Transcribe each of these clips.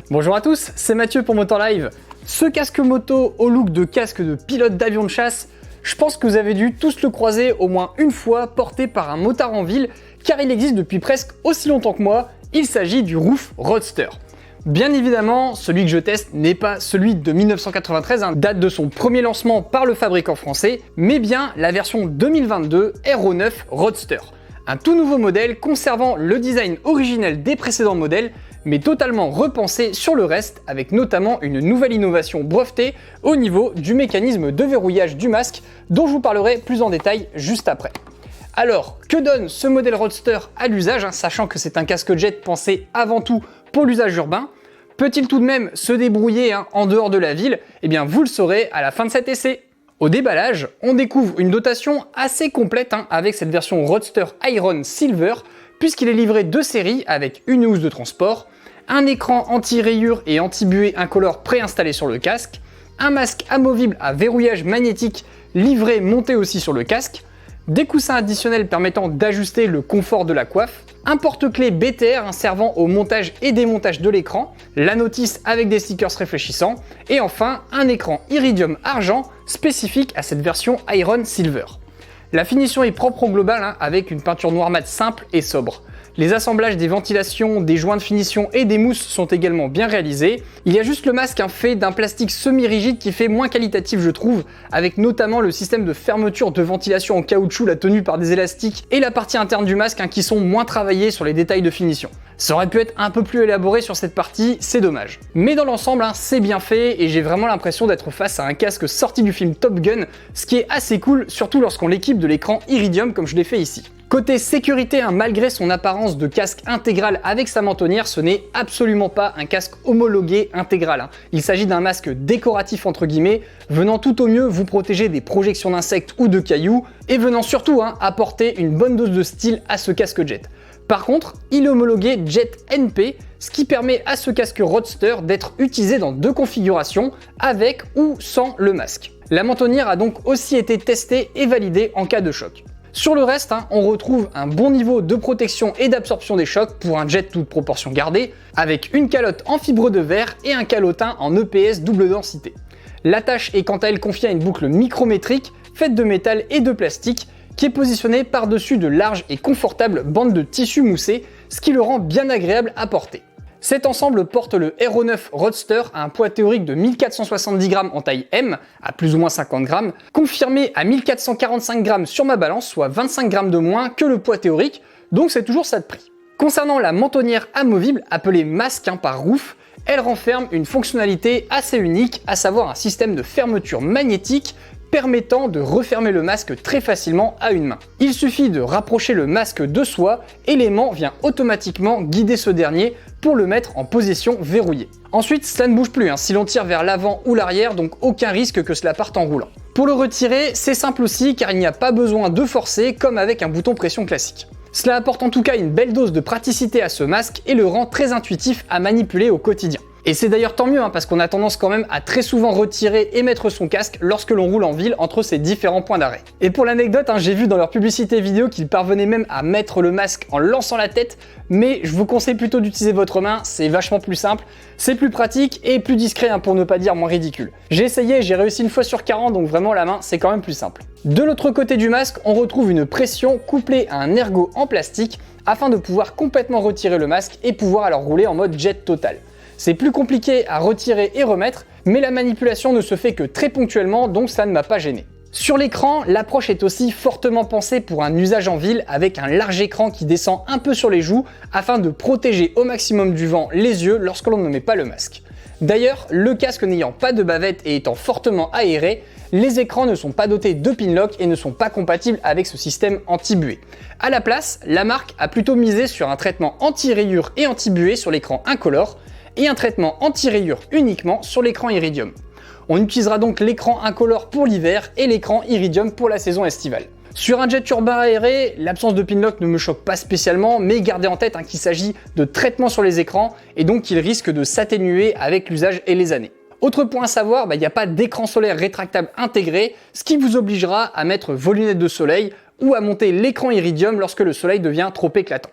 Bonjour à tous, c'est Mathieu pour Motor Live. Ce casque moto au look de casque de pilote d'avion de chasse, je pense que vous avez dû tous le croiser au moins une fois porté par un motard en ville, car il existe depuis presque aussi longtemps que moi, il s'agit du Roof Roadster. Bien évidemment, celui que je teste n'est pas celui de 1993, date de son premier lancement par le fabricant français, mais bien la version 2022 Aero9 Roadster. Un tout nouveau modèle conservant le design originel des précédents modèles, mais totalement repensé sur le reste, avec notamment une nouvelle innovation brevetée au niveau du mécanisme de verrouillage du masque, dont je vous parlerai plus en détail juste après. Alors, que donne ce modèle Roadster à l'usage, sachant que c'est un casque jet pensé avant tout pour l'usage urbain? Peut-il tout de même se débrouiller en dehors de la ville? Eh bien, vous le saurez à la fin de cet essai. Au déballage, on découvre une dotation assez complète avec cette version Roadster Iron Silver, puisqu'il est livré de série avec une housse de transport, un écran anti-rayures et anti-buée incolore préinstallé sur le casque, un masque amovible à verrouillage magnétique livré monté aussi sur le casque, des coussins additionnels permettant d'ajuster le confort de la coiffe, un porte-clés BTR servant au montage et démontage de l'écran, la notice avec des stickers réfléchissants, et enfin un écran iridium argent spécifique à cette version Iron Silver. La finition est propre au global avec une peinture noir mat simple et sobre. Les assemblages des ventilations, des joints de finition et des mousses sont également bien réalisés. Il y a juste le masque fait d'un plastique semi-rigide qui fait moins qualitatif je trouve, avec notamment le système de fermeture de ventilation en caoutchouc, la tenue par des élastiques et la partie interne du masque qui sont moins travaillés sur les détails de finition. Ça aurait pu être un peu plus élaboré sur cette partie, c'est dommage. Mais dans l'ensemble, c'est bien fait et j'ai vraiment l'impression d'être face à un casque sorti du film Top Gun, ce qui est assez cool, surtout lorsqu'on l'équipe de l'écran Iridium comme je l'ai fait ici. Côté sécurité, malgré son apparence de casque intégral avec sa mentonnière, ce n'est absolument pas un casque homologué intégral. Il s'agit d'un masque décoratif entre guillemets, venant tout au mieux vous protéger des projections d'insectes ou de cailloux, et venant surtout apporter une bonne dose de style à ce casque jet. Par contre, il est homologué Jet NP, ce qui permet à ce casque Roadster d'être utilisé dans deux configurations, avec ou sans le masque. La mentonnière a donc aussi été testée et validée en cas de choc. Sur le reste, on retrouve un bon niveau de protection et d'absorption des chocs pour un jet toute proportion gardée, avec une calotte en fibre de verre et un calotin en EPS double densité. L'attache est quant à elle confiée à une boucle micrométrique faite de métal et de plastique, qui est positionnée par-dessus de larges et confortables bandes de tissu moussé, ce qui le rend bien agréable à porter. Cet ensemble porte le Aero9 Roadster à un poids théorique de 1470 grammes en taille M, à plus ou moins 50 grammes, confirmé à 1445 grammes sur ma balance, soit 25 grammes de moins que le poids théorique, donc c'est toujours ça de prix. Concernant la mentonnière amovible, appelée masque par Roof, elle renferme une fonctionnalité assez unique, à savoir un système de fermeture magnétique permettant de refermer le masque très facilement à une main. Il suffit de rapprocher le masque de soi et l'aimant vient automatiquement guider ce dernier pour le mettre en position verrouillée. Ensuite, cela ne bouge plus si l'on tire vers l'avant ou l'arrière, donc aucun risque que cela parte en roulant. Pour le retirer, c'est simple aussi car il n'y a pas besoin de forcer comme avec un bouton pression classique. Cela apporte en tout cas une belle dose de praticité à ce masque et le rend très intuitif à manipuler au quotidien. Et c'est d'ailleurs tant mieux parce qu'on a tendance quand même à très souvent retirer et mettre son casque lorsque l'on roule en ville entre ces différents points d'arrêt. Et pour l'anecdote, j'ai vu dans leur publicité vidéo qu'ils parvenaient même à mettre le masque en lançant la tête, mais je vous conseille plutôt d'utiliser votre main, c'est vachement plus simple, c'est plus pratique et plus discret pour ne pas dire moins ridicule. J'ai essayé, j'ai réussi une fois sur 40, donc vraiment la main c'est quand même plus simple. De l'autre côté du masque, on retrouve une pression couplée à un ergot en plastique afin de pouvoir complètement retirer le masque et pouvoir alors rouler en mode jet total. C'est plus compliqué à retirer et remettre, mais la manipulation ne se fait que très ponctuellement, donc ça ne m'a pas gêné. Sur l'écran, l'approche est aussi fortement pensée pour un usage en ville avec un large écran qui descend un peu sur les joues afin de protéger au maximum du vent les yeux lorsque l'on ne met pas le masque. D'ailleurs, le casque n'ayant pas de bavette et étant fortement aéré, les écrans ne sont pas dotés de pinlock et ne sont pas compatibles avec ce système anti-buée. À la place, la marque a plutôt misé sur un traitement anti-rayures et anti-buée sur l'écran incolore, et un traitement anti-rayures uniquement sur l'écran Iridium. On utilisera donc l'écran incolore pour l'hiver et l'écran Iridium pour la saison estivale. Sur un jet urbain aéré, l'absence de pinlock ne me choque pas spécialement, mais gardez en tête qu'il s'agit de traitements sur les écrans et donc qu'il risque de s'atténuer avec l'usage et les années. Autre point à savoir, il n'y a pas d'écran solaire rétractable intégré, ce qui vous obligera à mettre vos lunettes de soleil ou à monter l'écran Iridium lorsque le soleil devient trop éclatant.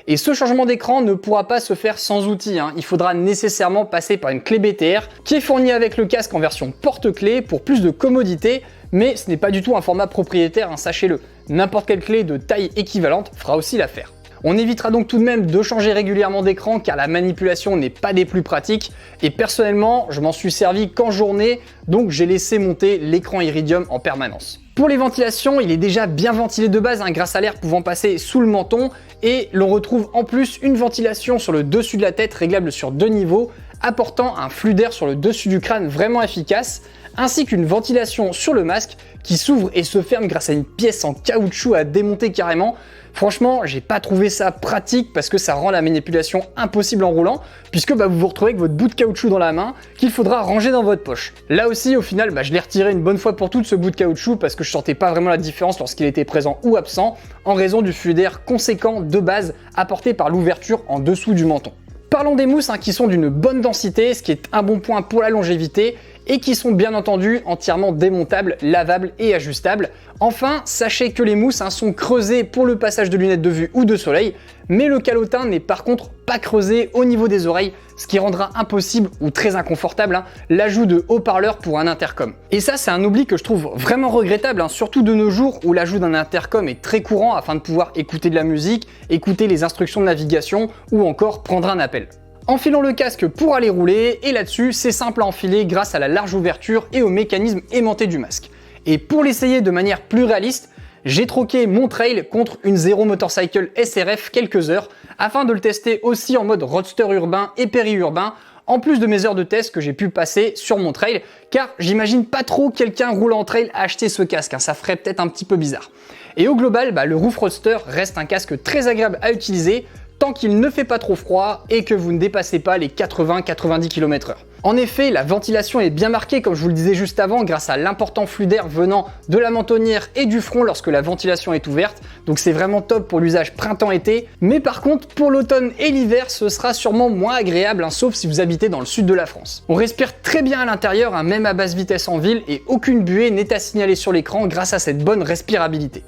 Et ce changement d'écran ne pourra pas se faire sans outil, il faudra nécessairement passer par une clé BTR qui est fournie avec le casque en version porte-clés pour plus de commodité, mais ce n'est pas du tout un format propriétaire, sachez-le. N'importe quelle clé de taille équivalente fera aussi l'affaire. On évitera donc tout de même de changer régulièrement d'écran car la manipulation n'est pas des plus pratiques et personnellement je m'en suis servi qu'en journée, donc j'ai laissé monter l'écran Iridium en permanence. Pour les ventilations, il est déjà bien ventilé de base grâce à l'air pouvant passer sous le menton et l'on retrouve en plus une ventilation sur le dessus de la tête réglable sur 2 niveaux, apportant un flux d'air sur le dessus du crâne vraiment efficace, ainsi qu'une ventilation sur le masque qui s'ouvre et se ferme grâce à une pièce en caoutchouc à démonter carrément. Franchement, j'ai pas trouvé ça pratique parce que ça rend la manipulation impossible en roulant, puisque vous vous retrouvez avec votre bout de caoutchouc dans la main qu'il faudra ranger dans votre poche. Là aussi, au final, je l'ai retiré une bonne fois pour toutes ce bout de caoutchouc parce que je sentais pas vraiment la différence lorsqu'il était présent ou absent, en raison du flux d'air conséquent de base apporté par l'ouverture en dessous du menton. Parlons des mousses qui sont d'une bonne densité, ce qui est un bon point pour la longévité, et qui sont bien entendu entièrement démontables, lavables et ajustables. Enfin, sachez que les mousses sont creusées pour le passage de lunettes de vue ou de soleil, mais le calotin n'est par contre pas creusé au niveau des oreilles, ce qui rendra impossible ou très inconfortable l'ajout de haut-parleurs pour un intercom. Et ça, c'est un oubli que je trouve vraiment regrettable, surtout de nos jours où l'ajout d'un intercom est très courant afin de pouvoir écouter de la musique, écouter les instructions de navigation ou encore prendre un appel. Enfilons le casque pour aller rouler et là-dessus c'est simple à enfiler grâce à la large ouverture et au mécanisme aimanté du masque. Et pour l'essayer de manière plus réaliste, j'ai troqué mon trail contre une Zero Motorcycle SRF quelques heures afin de le tester aussi en mode roadster urbain et périurbain en plus de mes heures de test que j'ai pu passer sur mon trail car j'imagine pas trop quelqu'un roulant en trail acheter ce casque, ça ferait peut-être un petit peu bizarre. Et au global, le Roof Roadster reste un casque très agréable à utiliser tant qu'il ne fait pas trop froid et que vous ne dépassez pas les 80-90 km/h. En effet, la ventilation est bien marquée comme je vous le disais juste avant grâce à l'important flux d'air venant de la mentonnière et du front lorsque la ventilation est ouverte, donc c'est vraiment top pour l'usage printemps-été, mais par contre pour l'automne et l'hiver ce sera sûrement moins agréable, sauf si vous habitez dans le sud de la France. On respire très bien à l'intérieur, même à basse vitesse en ville et aucune buée n'est à signaler sur l'écran grâce à cette bonne respirabilité.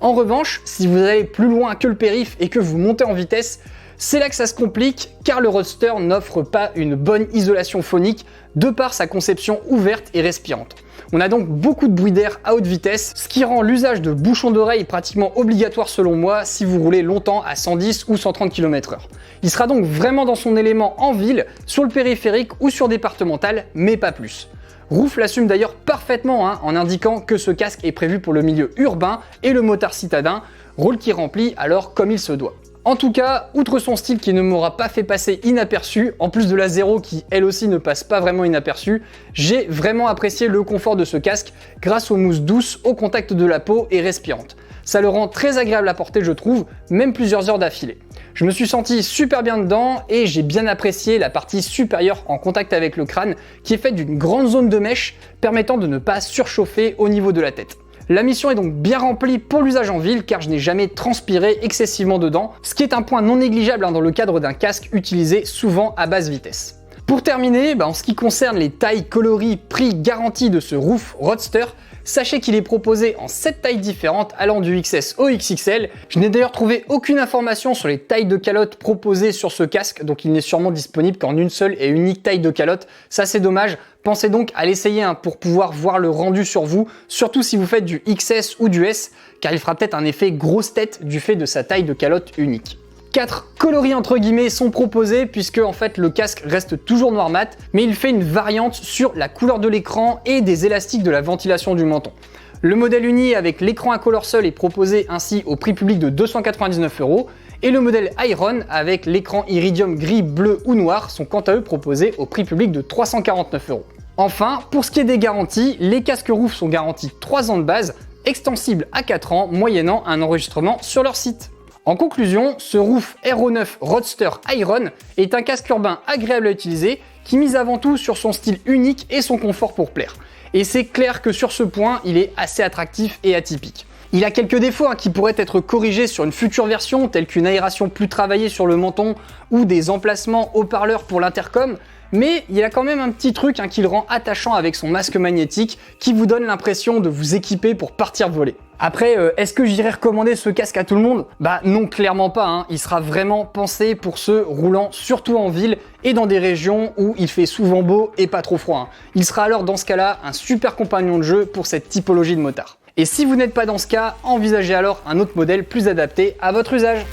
En revanche, si vous allez plus loin que le périph' et que vous montez en vitesse, c'est là que ça se complique car le Roadster n'offre pas une bonne isolation phonique de par sa conception ouverte et respirante. On a donc beaucoup de bruit d'air à haute vitesse, ce qui rend l'usage de bouchons d'oreille pratiquement obligatoire selon moi si vous roulez longtemps à 110 ou 130 km/h. Il sera donc vraiment dans son élément en ville, sur le périphérique ou sur départemental, mais pas plus. Roof l'assume d'ailleurs parfaitement en indiquant que ce casque est prévu pour le milieu urbain et le motard citadin, rôle qui remplit alors comme il se doit. En tout cas, outre son style qui ne m'aura pas fait passer inaperçu, en plus de la Zero qui elle aussi ne passe pas vraiment inaperçue, j'ai vraiment apprécié le confort de ce casque grâce aux mousses douces au contact de la peau et respirantes. Ça le rend très agréable à porter je trouve, même plusieurs heures d'affilée. Je me suis senti super bien dedans et j'ai bien apprécié la partie supérieure en contact avec le crâne qui est faite d'une grande zone de mèche permettant de ne pas surchauffer au niveau de la tête. La mission est donc bien remplie pour l'usage en ville car je n'ai jamais transpiré excessivement dedans, ce qui est un point non négligeable dans le cadre d'un casque utilisé souvent à basse vitesse. Pour terminer, en ce qui concerne les tailles, coloris, prix, garantie de ce Roof Roadster, sachez qu'il est proposé en 7 tailles différentes allant du XS au XXL. Je n'ai d'ailleurs trouvé aucune information sur les tailles de calotte proposées sur ce casque, donc il n'est sûrement disponible qu'en une seule et unique taille de calotte. Ça c'est dommage, pensez donc à l'essayer pour pouvoir voir le rendu sur vous, surtout si vous faites du XS ou du S, car il fera peut-être un effet grosse tête du fait de sa taille de calotte unique. 4 coloris entre guillemets sont proposés puisque en fait le casque reste toujours noir mat, mais il fait une variante sur la couleur de l'écran et des élastiques de la ventilation du menton. Le modèle uni avec l'écran incolore seul est proposé ainsi au prix public de 299 € et le modèle Iron avec l'écran Iridium gris, bleu ou noir sont quant à eux proposés au prix public de 349 €. Enfin, pour ce qui est des garanties, les casques Roof sont garantis 3 ans de base, extensibles à 4 ans moyennant un enregistrement sur leur site. En conclusion, ce Roof RO9 Roadster Iron est un casque urbain agréable à utiliser qui mise avant tout sur son style unique et son confort pour plaire. Et c'est clair que sur ce point, il est assez attractif et atypique. Il a quelques défauts qui pourraient être corrigés sur une future version, telle qu'une aération plus travaillée sur le menton ou des emplacements haut-parleurs pour l'intercom, mais il y a quand même un petit truc qui le rend attachant avec son masque magnétique qui vous donne l'impression de vous équiper pour partir voler. Après, est-ce que j'irais recommander ce casque à tout le monde? Bah non, clairement pas. Il sera vraiment pensé pour ceux roulant surtout en ville et dans des régions où il fait souvent beau et pas trop froid. Il sera alors dans ce cas-là un super compagnon de jeu pour cette typologie de motard. Et si vous n'êtes pas dans ce cas, envisagez alors un autre modèle plus adapté à votre usage.